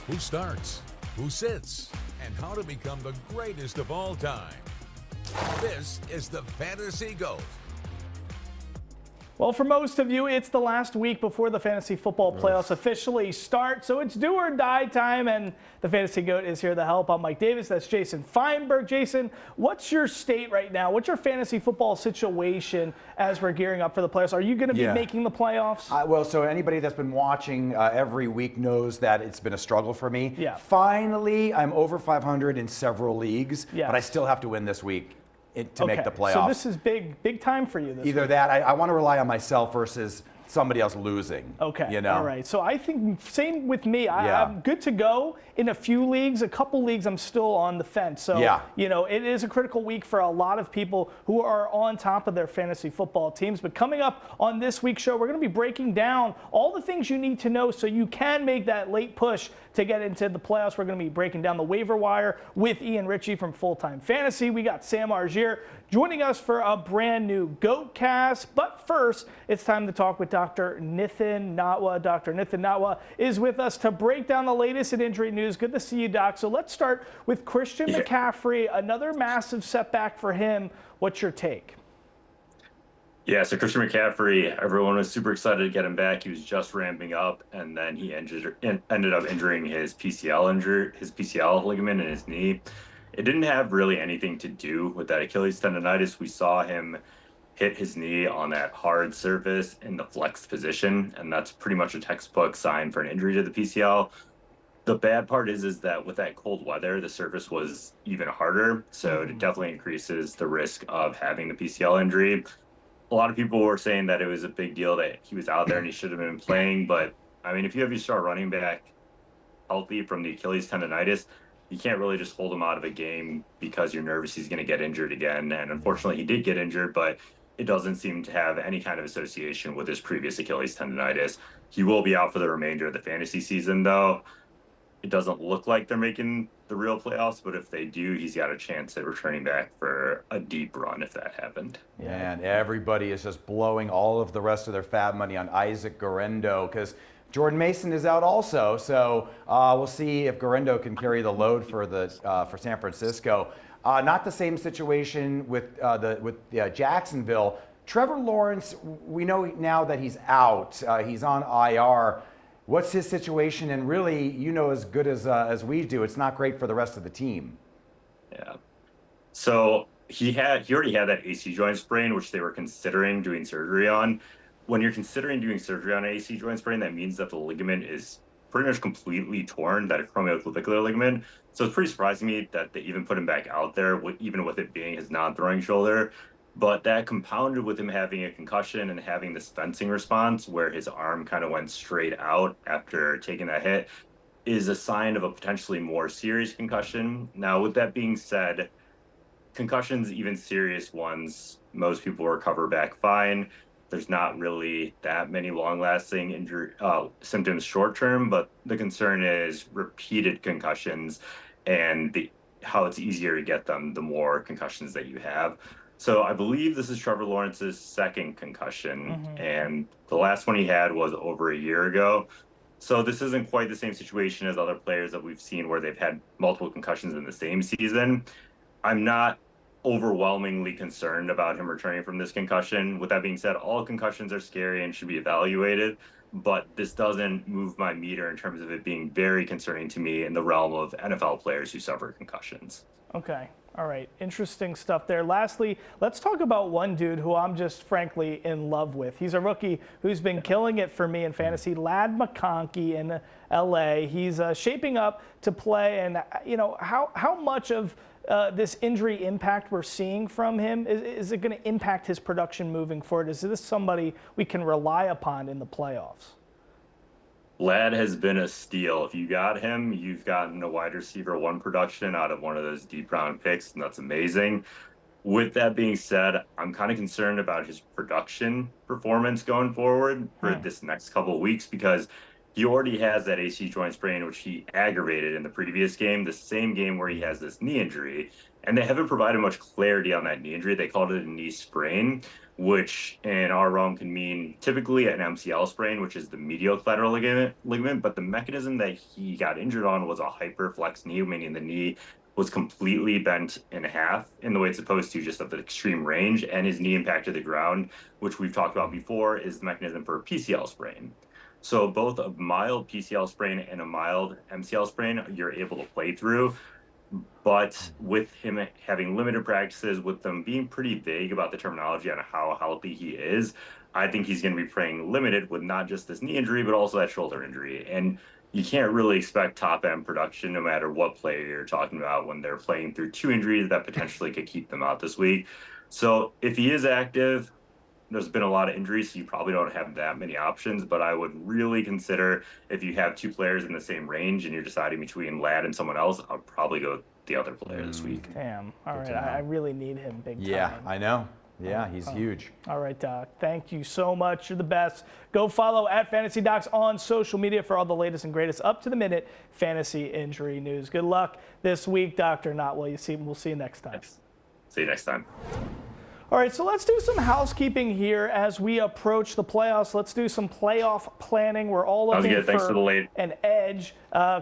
who starts, who sits, and how to become the greatest of all time. This is the Fantasy G.O.A.T. Well, for most of you, it's the last week before the fantasy football playoffs officially start, so it's do or die time, and the Fantasy G.O.A.T is here to help. I'm Mike Davis. That's Jason Feinberg. Jason, what's your state right now? What's your fantasy football situation as we're gearing up for the playoffs? Are you going to be making the playoffs? So anybody that's been watching every week knows that it's been a struggle for me. Yeah. Finally, I'm over 500 in several leagues, but I still have to win this week to make the playoffs. So this is big time for you this Either week. that, I want to rely on myself versus somebody else losing. Okay, you know? All right. So I think same with me. I'm good to go in a few leagues. A couple leagues I'm still on the fence. So, you know, it is a critical week for a lot of people who are on top of their fantasy football teams. But coming up on this week's show, we're going to be breaking down all the things you need to know so you can make that late push to get into the playoffs. We're going to be breaking down the waiver wire with Ritchie from Full Time Fantasy. We got Sam Argier joining us for a brand new GOAT cast. But first, it's time to talk with Dr. Nithin Natwa. Dr. Nithin Natwa is with us to break down the latest in injury news. Good to see you, Doc. So let's start with Christian McCaffrey. Another massive setback for him. What's your take? Yeah, so Christian McCaffrey, everyone was super excited to get him back. He was just ramping up, and then he ended up injuring his PCL ligament in his knee. It didn't have really anything to do with that Achilles tendonitis. We saw him hit his knee on that hard surface in the flexed position, and that's pretty much a textbook sign for an injury to the PCL. The bad part is that with that cold weather, the surface was even harder, so it definitely increases the risk of having the PCL injury. A lot of people were saying that it was a big deal that he was out there and he should have been playing, but I mean, if you have your star running back healthy from the Achilles tendonitis, you can't really just hold him out of a game because you're nervous he's going to get injured again. And unfortunately, he did get injured, but it doesn't seem to have any kind of association with his previous Achilles tendonitis. He will be out for the remainder of the fantasy season, though. It doesn't look like they're making the real playoffs, but if they do, he's got a chance at returning back for a deep run if that happened. And everybody is just blowing all of the rest of their fab money on Isaac Guerendo because Jordan Mason is out also. So we'll see if Guerendo can carry the load for San Francisco. Not the same situation with Jacksonville. Trevor Lawrence, we know now that he's out. He's on IR. What's his situation? And really, you know as good as we do, it's not great for the rest of the team. Yeah. So he already had that AC joint sprain, which they were considering doing surgery on. When you're considering doing surgery on an AC joint sprain, that means that the ligament is pretty much completely torn, that acromioclavicular ligament. So it's pretty surprising to me that they even put him back out there, even with it being his non-throwing shoulder. But that compounded with him having a concussion and having this fencing response where his arm kind of went straight out after taking that hit is a sign of a potentially more serious concussion. Now, with that being said, concussions, even serious ones, most people recover back fine. There's not really that many long-lasting injury symptoms short-term, but the concern is repeated concussions and how it's easier to get them the more concussions that you have. So I believe this is Trevor Lawrence's second concussion, and the last one he had was over a year ago. So this isn't quite the same situation as other players that we've seen where they've had multiple concussions in the same season. I'm not overwhelmingly concerned about him returning from this concussion. With that being said, all concussions are scary and should be evaluated, but this doesn't move my meter in terms of it being very concerning to me in the realm of NFL players who suffer concussions. Okay. All right. Interesting stuff there. Lastly, let's talk about one dude who I'm just frankly in love with. He's a rookie who's been killing it for me in fantasy, Ladd McConkey in LA. He's shaping up to play. And, you know, how much of this injury impact we're seeing from him, is it going to impact his production moving forward? Is this somebody we can rely upon in the playoffs? Ladd has been a steal. If you got him, you've gotten a wide receiver one production out of one of those deep round picks, and that's amazing. With that being said, I'm kind of concerned about his production performance going forward for this next couple of weeks because he already has that AC joint sprain, which he aggravated in the previous game, the same game where he has this knee injury. and they haven't provided much clarity on that knee injury. They called it a knee sprain, which in our realm can mean typically an MCL sprain, which is the medial collateral ligament. But the mechanism that he got injured on was a hyperflex knee, meaning the knee was completely bent in half in the way it's supposed to, just at the extreme range, and his knee impacted the ground, which we've talked about before is the mechanism for a PCL sprain. So both a mild PCL sprain and a mild MCL sprain, you're able to play through. But with him having limited practices, with them being pretty vague about the terminology on how healthy he is, I think he's going to be playing limited with not just this knee injury, but also that shoulder injury. And you can't really expect top end production no matter what player you're talking about when they're playing through 2 injuries that potentially could keep them out this week. So if he is active, there's been a lot of injuries, so you probably don't have that many options, but I would really consider if you have 2 players in the same range and you're deciding between Ladd and someone else, I'll probably go the other player this week. Damn. All right. I really need him big time. Yeah, I know. Yeah, he's huge. All right, Doc. Thank you so much. You're the best. Go follow @FantasyDocs on social media for all the latest and greatest up-to-the-minute fantasy injury news. Good luck this week, Dr. Natwa. We'll see you next time. Thanks. See you next time. All right, so let's do some housekeeping here as we approach the playoffs. Let's do some playoff planning. We're all looking for an edge.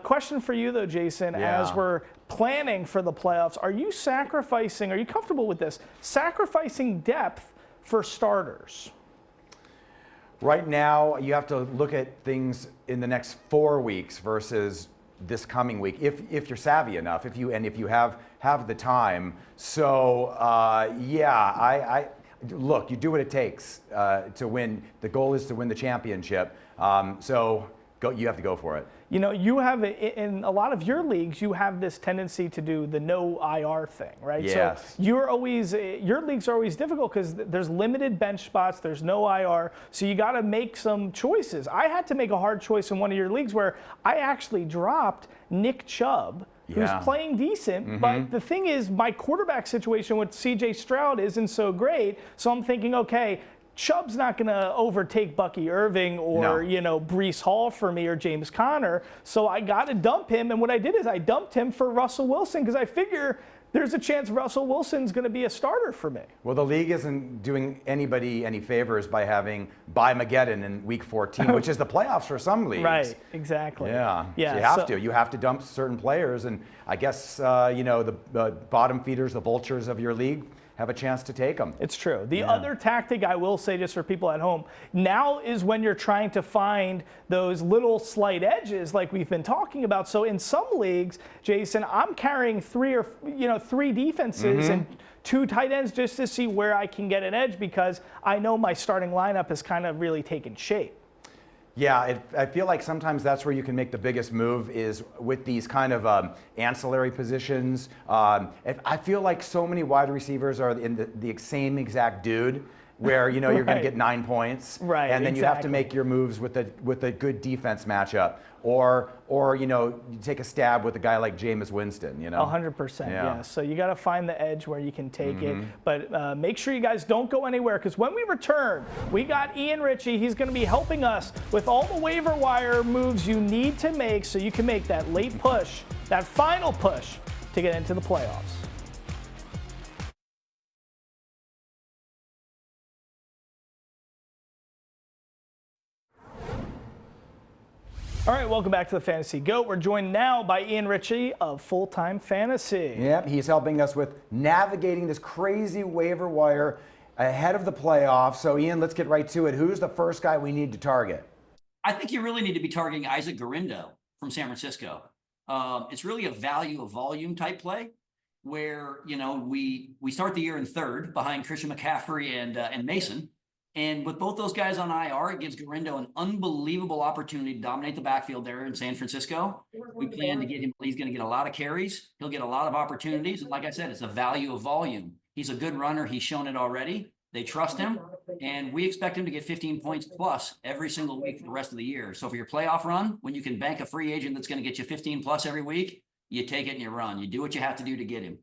Question for you, though, Jason, as we're planning for the playoffs, are you comfortable with this, sacrificing depth for starters? Right now, you have to look at things in the next 4 weeks versus this coming week, if you're savvy enough, if you have the time. So I look, you do what it takes to win. The goal is to win the championship. You have to go for it. You know, you have in a lot of your leagues, you have this tendency to do the no IR thing, right? Yes. So your leagues are always difficult because there's limited bench spots, there's no IR, so you got to make some choices. I had to make a hard choice in one of your leagues where I actually dropped Nick Chubb, who's playing decent, but the thing is, my quarterback situation with C.J. Stroud isn't so great, so I'm thinking, okay, Chubb's not going to overtake Bucky Irving or, Breece Hall for me or James Conner. So I got to dump him. And what I did is I dumped him for Russell Wilson because I figure there's a chance Russell Wilson's going to be a starter for me. Well, the league isn't doing anybody any favors by having Mageddon in week 14, which is the playoffs for some leagues. Right, exactly. Yeah. So you have to dump certain players. And I guess, the bottom feeders, the vultures of your league, have a chance to take them. It's true. The other tactic I will say, just for people at home, now is when you're trying to find those little slight edges like we've been talking about. So in some leagues, Jason, I'm carrying 3 defenses and 2 tight ends just to see where I can get an edge because I know my starting lineup has kind of really taken shape. Yeah, I feel like sometimes that's where you can make the biggest move is with these kind of ancillary positions. I feel like so many wide receivers are in the same exact dude where, you're going to get 9 points. Right, and then you have to make your moves with a good defense matchup. Or you take a stab with a guy like Jameis Winston, 100%, yeah. So you got to find the edge where you can take it. But make sure you guys don't go anywhere because when we return, we got Ian Ritchie. He's going to be helping us with all the waiver wire moves you need to make so you can make that late push, that final push to get into the playoffs. All right, welcome back to the Fantasy G.O.A.T. We're joined now by Ian Ritchie of Full Time Fantasy. Yep, he's helping us with navigating this crazy waiver wire ahead of the playoffs. So, Ian, let's get right to it. Who's the first guy we need to target? I think you really need to be targeting Isaac Guerendo from San Francisco. It's really a value of volume type play where, we start the year in 3rd behind Christian McCaffrey and Mason. And with both those guys on IR, it gives Guerendo an unbelievable opportunity to dominate the backfield there in San Francisco. We plan to get him. He's going to get a lot of carries. He'll get a lot of opportunities. And like I said, it's a value of volume. He's a good runner. He's shown it already. They trust him. And we expect him to get 15 points plus every single week for the rest of the year. So for your playoff run, when you can bank a free agent that's going to get you 15 plus every week, you take it and you run. You do what you have to do to get him.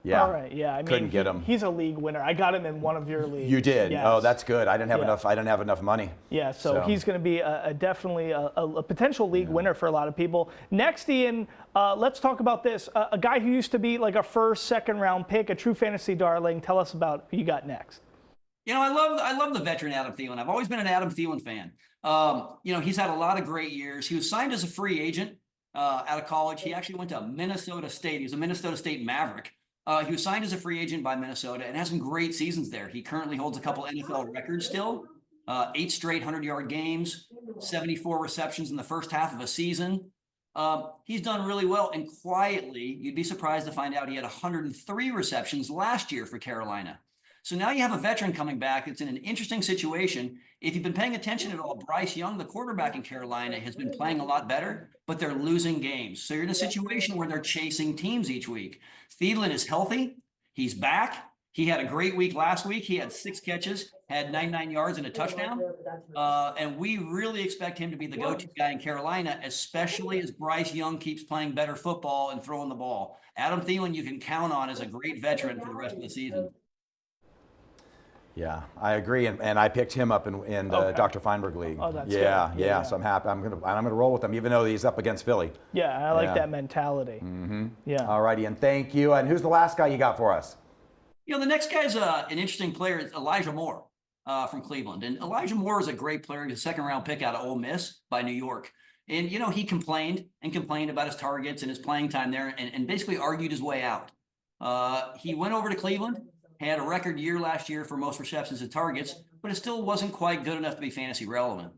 Yeah. All right. Yeah. I mean, couldn't get him. He's a league winner. I got him in one of your leagues. You did. Yes. Oh, that's good. I didn't have enough. I didn't have enough money. Yeah. So he's going to be definitely a potential league winner for a lot of people. Next, Ian, let's talk about this. A guy who used to be like a first, second round pick, a true fantasy darling. Tell us about who you got next. You know, I love the veteran Adam Thielen. I've always been an Adam Thielen fan. You know, he's had a lot of great years. He was signed as a free agent out of college. He actually went to Minnesota State. He was a Minnesota State Maverick. He was signed as a free agent by Minnesota and has some great seasons there. He currently holds a couple NFL records still. 8 straight 100-yard games, 74 receptions in the first half of a season. He's done really well, and quietly, you'd be surprised to find out he had 103 receptions last year for Carolina. So now you have a veteran coming back. It's in an interesting situation. If you've been paying attention at all, Bryce Young, the quarterback in Carolina, has been playing a lot better, but they're losing games. So you're in a situation where they're chasing teams each week. Thielen is healthy. He's back. He had a great week last week. He had 6 catches, had 99 yards and a touchdown. And we really expect him to be the go-to guy in Carolina, especially as Bryce Young keeps playing better football and throwing the ball. Adam Thielen you can count on as a great veteran for the rest of the season. Yeah, I agree, and I picked him up in the Dr. Feinberg League. Oh, that's good. Yeah. So I'm happy. I'm gonna roll with him, even though he's up against Philly. Yeah, I like that mentality. Mm-hmm. Yeah. All right, Ian. Thank you. And who's the last guy you got for us? You know, the next guy's an interesting player. It's Elijah Moore from Cleveland, and Elijah Moore is a great player. He's a second-round pick out of Ole Miss by New York. And you know, he complained about his targets and his playing time there, and basically argued his way out. He went over to Cleveland. Had a record year last year for most receptions and targets, but it still wasn't quite good enough to be fantasy relevant.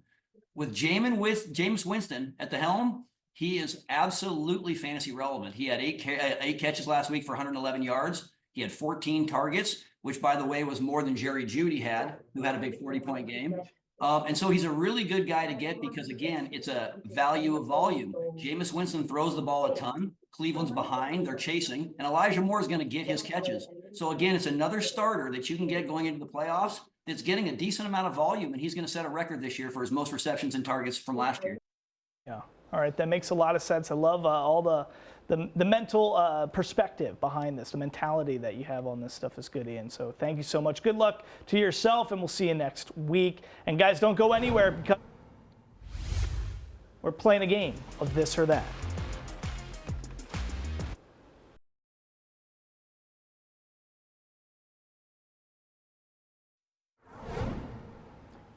With Jameis Winston at the helm, he is absolutely fantasy relevant. He had 8 catches last week for 111 yards. He had 14 targets, which, by the way, was more than Jerry Jeudy had, who had a big 40-point game. And so he's a really good guy to get because, again, it's a value of volume. Jameis Winston throws the ball a ton. Cleveland's behind. They're chasing. And Elijah Moore is going to get his catches. So, again, it's another starter that you can get going into the playoffs that's getting a decent amount of volume, and he's going to set a record this year for his most receptions and targets from last year. Yeah. All right. That makes a lot of sense. I love all the mental perspective behind this. The mentality that you have on this stuff is good, Ian. So thank you so much. Good luck to yourself, and we'll see you next week. And guys, don't go anywhere because we're playing a game of this or that.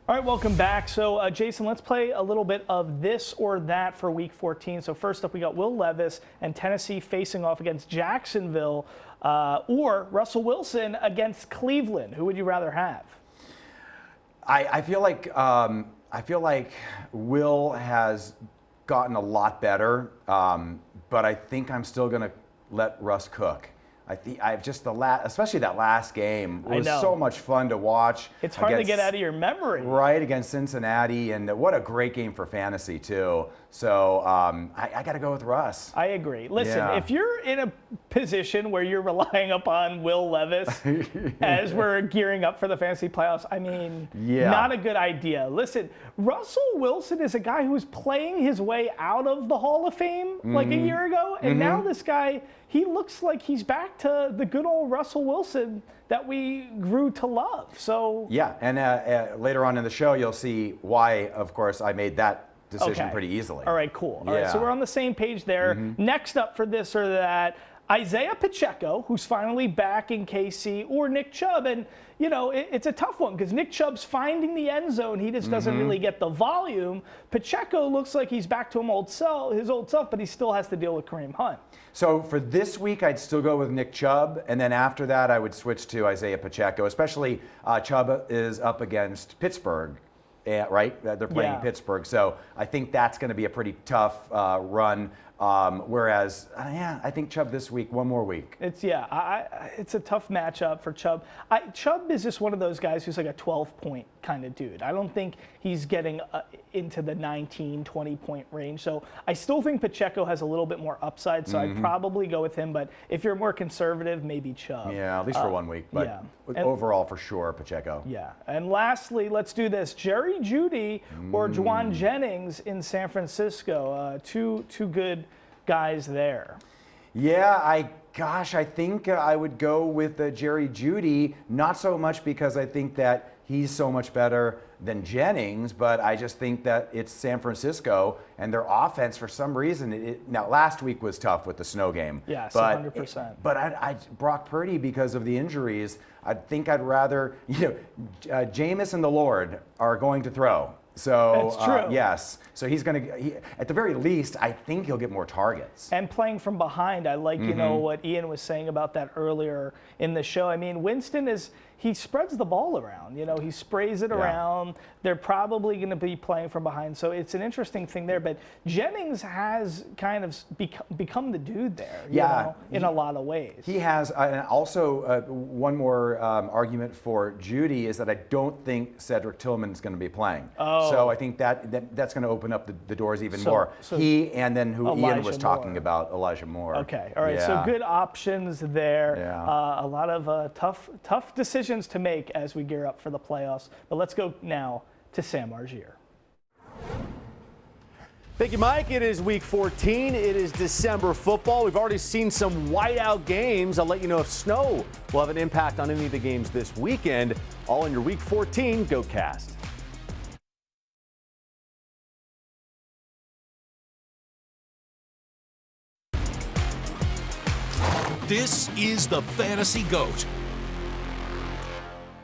All right, welcome back. So, Jason, let's play a little bit of this or that for Week 14. So first up, we got Will Levis and Tennessee facing off against Jacksonville, or Russell Wilson against Cleveland. Who would you rather have? I feel like Will has gotten a lot better, but I think I'm still going to let Russ cook. I've just especially that last game was so much fun to watch. It's hard to get out of your memory. Right, against Cincinnati, and what a great game for fantasy too. So I got to go with Russ. I agree. Listen, if you're in a position where you're relying upon Will Levis as we're gearing up for the fantasy playoffs, I mean, not a good idea. Listen, Russell Wilson is a guy who was playing his way out of the Hall of Fame like a year ago, and now this guy, he looks like he's back to the good old Russell Wilson that we grew to love. So and later on in the show, you'll see why, of course, I made that decision pretty easily. All right, cool. All right, so we're on the same page there. Next up for this or that, Isaiah Pacheco, who's finally back in KC, or Nick Chubb. And, you know, it's a tough one because Nick Chubb's finding the end zone. He just doesn't really get the volume. Pacheco looks like he's back to his old self, but he still has to deal with Kareem Hunt. So for this week, I'd still go with Nick Chubb, and then after that, I would switch to Isaiah Pacheco, especially Chubb is up against Pittsburgh. Right? They're playing Pittsburgh. So I think that's going to be a pretty tough run. Whereas, I think Chubb this week, one more week. It's a tough matchup for Chubb. Chubb is just one of those guys who's like a 12-point kind of dude. I don't think he's getting into the 19, 20-point range. So I still think Pacheco has a little bit more upside. So I'd probably go with him. But if you're more conservative, maybe Chubb. Yeah, at least for 1 week. But overall, for sure, Pacheco. Yeah. And lastly, let's do this. Jerry Jeudy or Juwan Jennings in San Francisco. Two good guys there. Yeah, I Gosh, I think I would go with Jerry Jeudy, not so much because I think that he's so much better than Jennings, but I just think that it's San Francisco and their offense for some reason. Now, last week was tough with the snow game. Yes, but 100%. I Brock Purdy, because of the injuries, I think I'd rather, Jameis and the Lord are going to throw. So That's true. Yes, so he's going to. At the very least, I think he'll get more targets. And playing from behind, I like what Ian was saying about that earlier in the show. I mean, Winston he spreads the ball around. He sprays it around. They're probably going to be playing from behind. So it's an interesting thing there. But Jennings has kind of become the dude there, in a lot of ways. He has. And also, one more argument for Jeudy is that I don't think Cedric Tillman's going to be playing. Oh. So I think that's going to open up the doors even more. So he and then who Elijah Ian was talking Moore. about, Elijah Moore. Okay, all right. So good options there. Yeah. A lot of tough decisions to make as we gear up for the playoffs. But let's go now to Sam Argier. Thank you, Mike. It is week 14. It is December football. We've already seen some whiteout games. I'll let you know if snow will have an impact on any of the games this weekend. All in your week 14 Goat Cast. This is the Fantasy GOAT.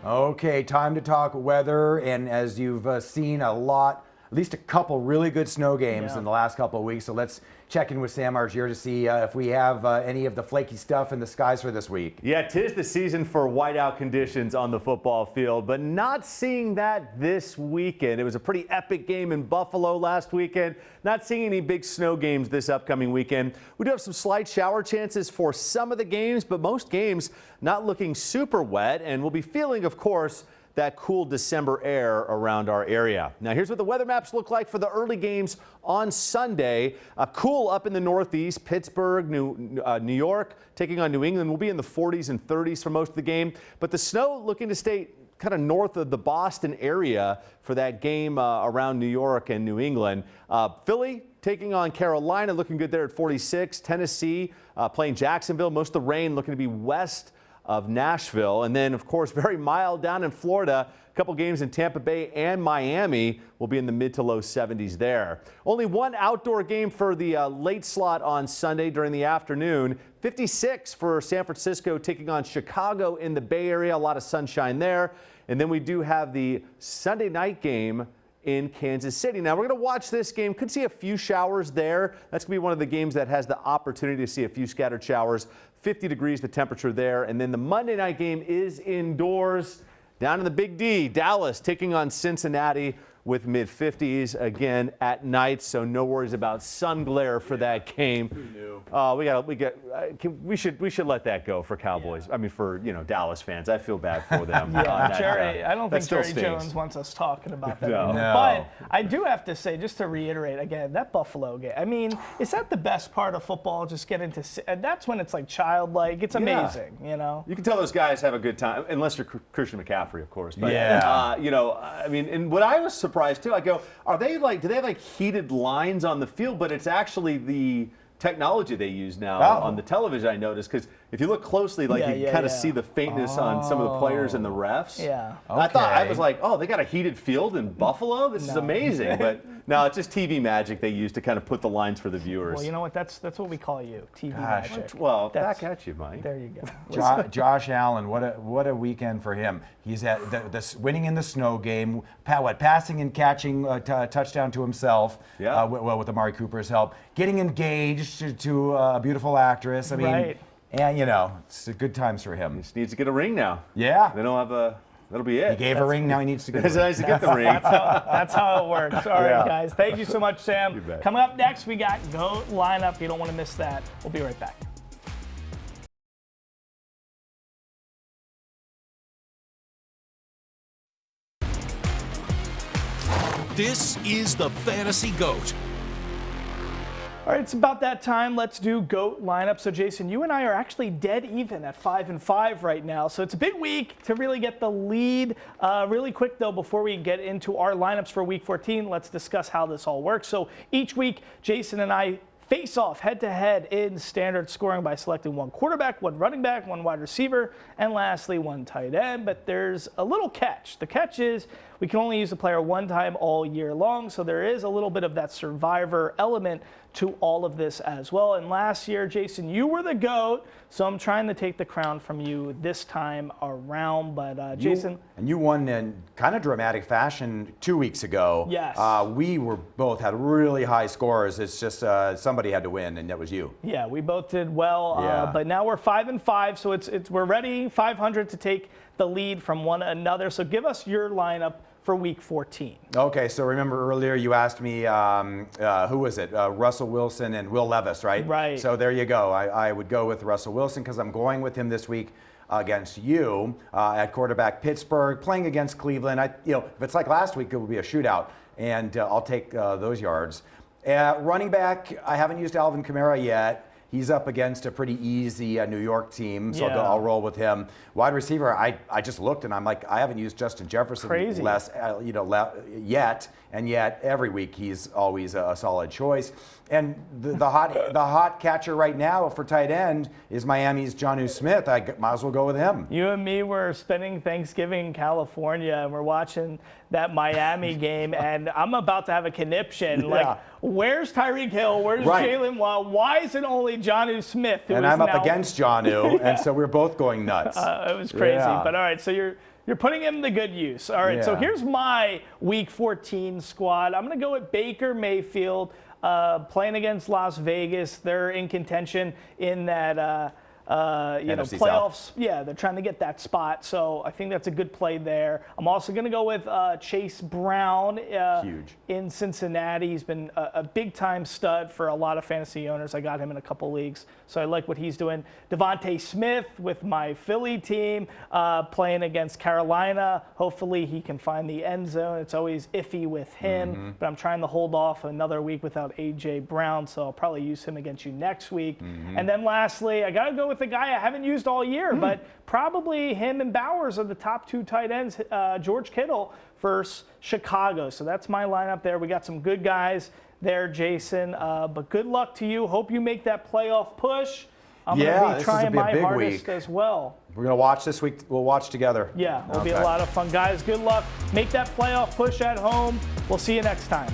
Okay, time to talk weather, and as you've seen at least a couple really good snow games in the last couple of weeks, so let's check in with Sam Argier to see if we have any of the flaky stuff in the skies for this week. Yeah, 'tis the season for whiteout conditions on the football field, but not seeing that this weekend. It was a pretty epic game in Buffalo last weekend. Not seeing any big snow games this upcoming weekend. We do have some slight shower chances for some of the games, but most games not looking super wet, and we'll be feeling, of course, that cool December air around our area. Now, here's what the weather maps look like for the early games on Sunday. Cool up in the Northeast. Pittsburgh, New York taking on New England. We'll be in the 40s and 30s for most of the game. But the snow looking to stay kind of north of the Boston area for that game around New York and New England. Philly taking on Carolina, looking good there at 46. Tennessee playing Jacksonville. Most of the rain looking to be west of Nashville. And then, of course, very mild down in Florida. A couple games in Tampa Bay and Miami will be in the mid to low 70s there. Only one outdoor game for the late slot on Sunday during the afternoon. 56 for San Francisco taking on Chicago in the Bay Area. A lot of sunshine there. And then we do have the Sunday night game in Kansas City. Now, we're going to watch this game. Could see a few showers there. That's going to be one of the games that has the opportunity to see a few scattered showers. 50 degrees the temperature there. And then the Monday night game is indoors down in the Big D. Dallas taking on Cincinnati with mid-50s again at night, so no worries about sun glare for that game. Who knew? We should let that go for Cowboys. I mean, for Dallas fans, I feel bad for them. Jerry, I don't think Jerry Jones wants us talking about that. No. But I do have to say, just to reiterate again, that Buffalo game. I mean, is that the best part of football? Just getting to, and that's when it's like childlike. It's amazing, You can tell those guys have a good time, unless you're Christian McCaffrey, of course. But, I mean, and what I was surprised too. I go, do they have like heated lines on the field? But it's actually the technology they use now on the television. I noticed, because if you look closely, you can kind of see the faintness on some of the players and the refs. Yeah. Okay. I was like, they got a heated field in Buffalo. This is amazing. But no, it's just TV magic they use to kind of put the lines for the viewers. Well, you know what? That's what we call you, TV magic. Well, back at you, Mike. There you go. Josh Allen, what a weekend for him. He's at the winning in the snow game, passing and catching a touchdown to himself. Yeah. With Amari Cooper's help, getting engaged to a beautiful actress. I mean, right. And it's good times for him. He just needs to get a ring now. Yeah. They don't have that'll be it. He gave a ring, now he needs to get a ring. Nice to get the ring. That's how it works. All right, guys. Thank you so much, Sam. You bet. Coming up next, we got GOAT lineup. You don't want to miss that. We'll be right back. This is the Fantasy GOAT. All right, it's about that time. Let's do GOAT lineup. So, Jason, you and I are actually dead even at 5-5 right now. So it's a big week to really get the lead. Really quick, though, before we get into our lineups for Week 14, let's discuss how this all works. So each week, Jason and I face off head-to-head in standard scoring by selecting one quarterback, one running back, one wide receiver, and lastly, one tight end. But there's a little catch. The catch is we can only use the player one time all year long, so there is a little bit of that survivor element to all of this as well. And last year, Jason, you were the GOAT, so I'm trying to take the crown from you this time around. But Jason. And you won in kind of dramatic fashion 2 weeks ago. Yes. We were both had really high scores. It's just somebody had to win, and that was you. Yeah, we both did well. Yeah. But now we're 5-5, so we're ready 500 to take the lead from one another. So give us your lineup for Week 14. Okay, so remember earlier you asked me, who was it? Russell Wilson and Will Levis, right? Right. So there you go. I would go with Russell Wilson because I'm going with him this week against you at quarterback. Pittsburgh playing against Cleveland. If it's like last week, it would be a shootout, and I'll take those yards. Running back, I haven't used Alvin Kamara yet. He's up against a pretty easy New York team, so I'll roll with him. Wide receiver, I just looked and I'm like, I haven't used Justin Jefferson yet, and yet every week he's always a solid choice. And the hot catcher right now for tight end is Miami's Jonnu Smith. I might as well go with him. You and me were spending Thanksgiving in California, and we're watching that Miami game, and I'm about to have a conniption. Yeah. Like, where's Tyreek Hill? Where's Jalen Waddle? Why is it only Jonnu Smith? And I'm up against Jonnu, and so we're both going nuts. It was crazy. But all right, so you're putting him to good use. All right, so here's my Week 14 squad. I'm going to go with Baker Mayfield. Playing against Las Vegas, they're in contention in that NFC playoffs. South. Yeah, they're trying to get that spot, so I think that's a good play there. I'm also going to go with Chase Brown. Huge. In Cincinnati. He's been a big-time stud for a lot of fantasy owners. I got him in a couple leagues, so I like what he's doing. Devontae Smith with my Philly team playing against Carolina. Hopefully he can find the end zone. It's always iffy with him, but I'm trying to hold off another week without A.J. Brown, so I'll probably use him against you next week. And then lastly, I got to go with the guy I haven't used all year, but probably him and Bowers are the top two tight ends, George Kittle versus Chicago. So that's my lineup there. We got some good guys there, Jason. But good luck to you. Hope you make that playoff push. I'm going to be trying my hardest as well. We're going to watch this week. We'll watch together. Yeah, it'll be a lot of fun. Guys, good luck. Make that playoff push at home. We'll see you next time.